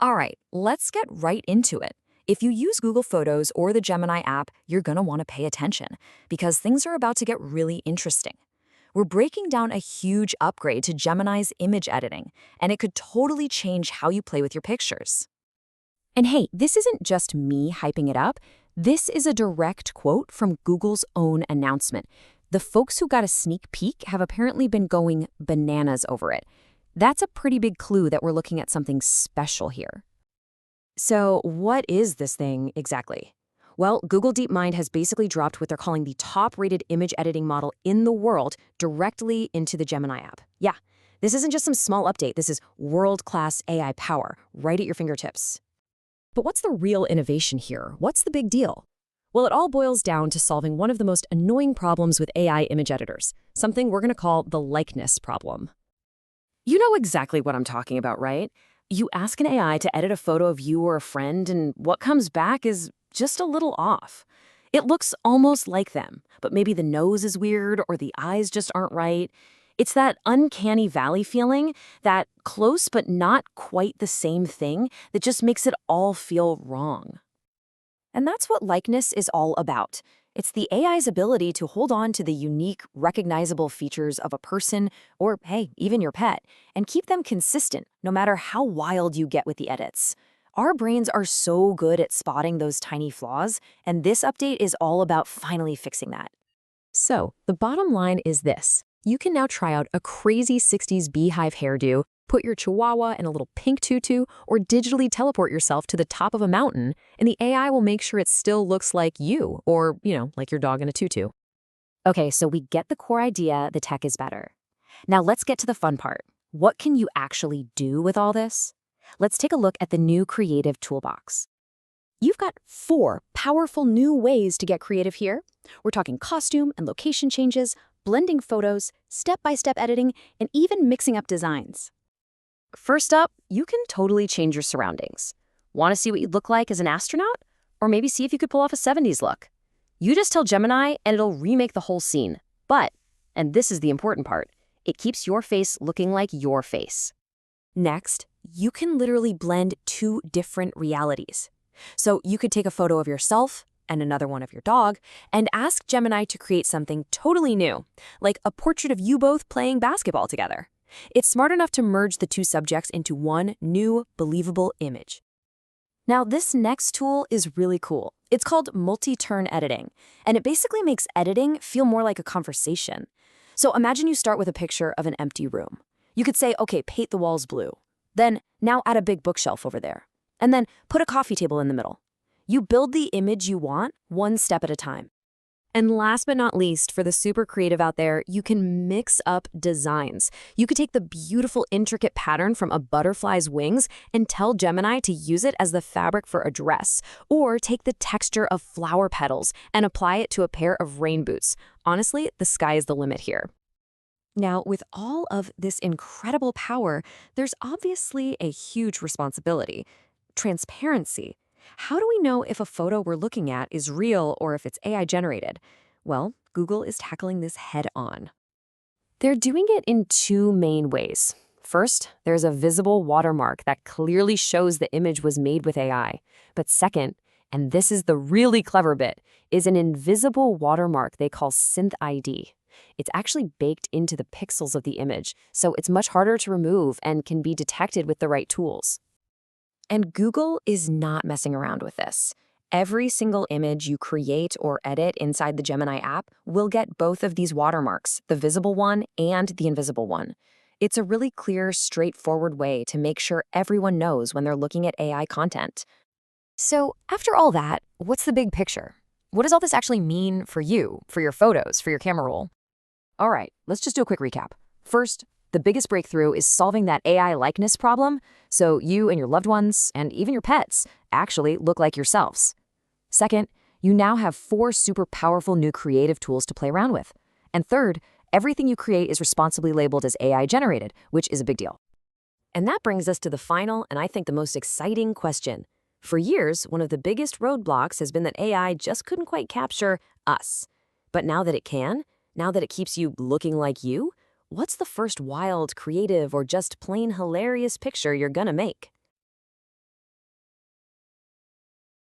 All right, let's get right into it. If you use Google Photos or the Gemini app, you're going to want to pay attention because things are about to get really interesting. We're breaking down a huge upgrade to Gemini's image editing, and it could totally change how you play with your pictures. And hey, this isn't just me hyping it up. This is a direct quote from Google's own announcement. The folks who got a sneak peek have apparently been going bananas over it. That's a pretty big clue that we're looking at something special here. So what is this thing exactly? Well, Google DeepMind has basically dropped what they're calling the top-rated image editing model in the world directly into the Gemini app. Yeah, this isn't just some small update. This is world-class AI power right at your fingertips. But what's the real innovation here? What's the big deal? Well, it all boils down to solving one of the most annoying problems with AI image editors, something we're going to call the likeness problem. You know exactly what I'm talking about, right? You ask an AI to edit a photo of you or a friend, and what comes back is just a little off. It looks almost like them, but maybe the nose is weird or the eyes just aren't right. It's that uncanny valley feeling, that close but not quite the same thing that just makes it all feel wrong. And that's what likeness is all about. It's the AI's ability to hold on to the unique, recognizable features of a person or, hey, even your pet, and keep them consistent no matter how wild you get with the edits. Our brains are so good at spotting those tiny flaws, and this update is all about finally fixing that. So, the bottom line is this. You can now try out a crazy 60s beehive hairdo, put your chihuahua in a little pink tutu, or digitally teleport yourself to the top of a mountain, and the AI will make sure it still looks like you, or, like your dog in a tutu. Okay, so we get the core idea, the tech is better. Now let's get to the fun part. What can you actually do with all this? Let's take a look at the new creative toolbox. You've got 4 powerful new ways to get creative here. We're talking costume and location changes, blending photos, step-by-step editing, and even mixing up designs. First up, you can totally change your surroundings. Want to see what you'd look like as an astronaut? Or maybe see if you could pull off a 70s look. You just tell Gemini and it'll remake the whole scene. But, and this is the important part, it keeps your face looking like your face. Next, you can literally blend 2 different realities. So you could take a photo of yourself and another one of your dog, and ask Gemini to create something totally new, like a portrait of you both playing basketball together. It's smart enough to merge the 2 subjects into one new, believable image. Now, this next tool is really cool. It's called multi-turn editing, and it basically makes editing feel more like a conversation. So imagine you start with a picture of an empty room. You could say, okay, paint the walls blue. Then, now add a big bookshelf over there. And then put a coffee table in the middle. You build the image you want, one step at a time. And last but not least, for the super creative out there, you can mix up designs. You could take the beautiful, intricate pattern from a butterfly's wings and tell Gemini to use it as the fabric for a dress, or take the texture of flower petals and apply it to a pair of rain boots. Honestly, the sky is the limit here. Now, with all of this incredible power, there's obviously a huge responsibility: transparency. How do we know if a photo we're looking at is real or if it's AI generated? Well, Google is tackling this head on. They're doing it in 2 main ways. First, there's a visible watermark that clearly shows the image was made with AI. But second, and this is the really clever bit, is an invisible watermark they call Synth ID. It's actually baked into the pixels of the image, so it's much harder to remove and can be detected with the right tools. And Google is not messing around with this. Every single image you create or edit inside the Gemini app will get both of these watermarks, the visible one and the invisible one. It's a really clear, straightforward way to make sure everyone knows when they're looking at AI content. So after all that, what's the big picture? What does all this actually mean for you, for your photos, for your camera roll? All right, let's just do a quick recap. First, the biggest breakthrough is solving that AI likeness problem, so you and your loved ones, and even your pets, actually look like yourselves. Second, you now have 4 super powerful new creative tools to play around with. And third, everything you create is responsibly labeled as AI generated, which is a big deal. And that brings us to the final, and I think the most exciting question. For years, one of the biggest roadblocks has been that AI just couldn't quite capture us. But now that it can, now that it keeps you looking like you, what's the first wild, creative, or just plain hilarious picture you're gonna make?